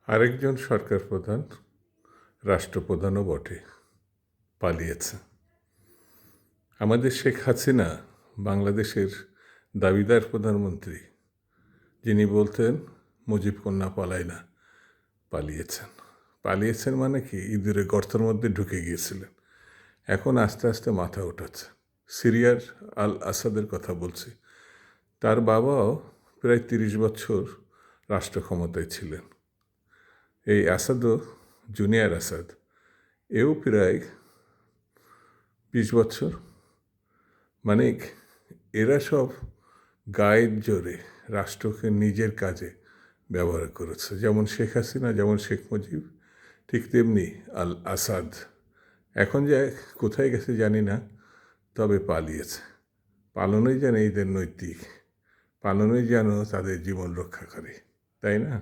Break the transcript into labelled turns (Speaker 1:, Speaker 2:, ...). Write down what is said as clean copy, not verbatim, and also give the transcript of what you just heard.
Speaker 1: আরেকজন সরকার প্রধান, রাষ্ট্রপ্রধানও বটে, পালিয়েছে। আমাদের শেখ হাসিনা, বাংলাদেশের দাবিদার প্রধানমন্ত্রী, যিনি বলতেন মুজিব কন্যা পালায় না, পালিয়েছেন। পালিয়েছেন মানে কি, ইঁদুরে গর্তের মধ্যে ঢুকে গিয়েছিলেন। এখন আস্তে আস্তে মাথা ওঠাচ্ছে। সিরিয়ার আল আসাদের কথা বলছি। তার বাবাও প্রায় ৩০ বছর রাষ্ট্র ক্ষমতায় ছিলেন। এই আসাদও, জুনিয়র আসাদ, এও প্রায় ২০ বছর। মানে এরা সব গায়ের জোরে রাষ্ট্রকে নিজের কাজে ব্যবহার করেছে। যেমন শেখ হাসিনা, যেমন শেখ মুজিব, ঠিক তেমনি আল আসাদ। এখন যে কোথায় গেছে জানি না, তবে পালিয়েছে। পালানোই যেন এদের নৈতিক, পালানোই যেন তাদের জীবন রক্ষা করে, তাই না?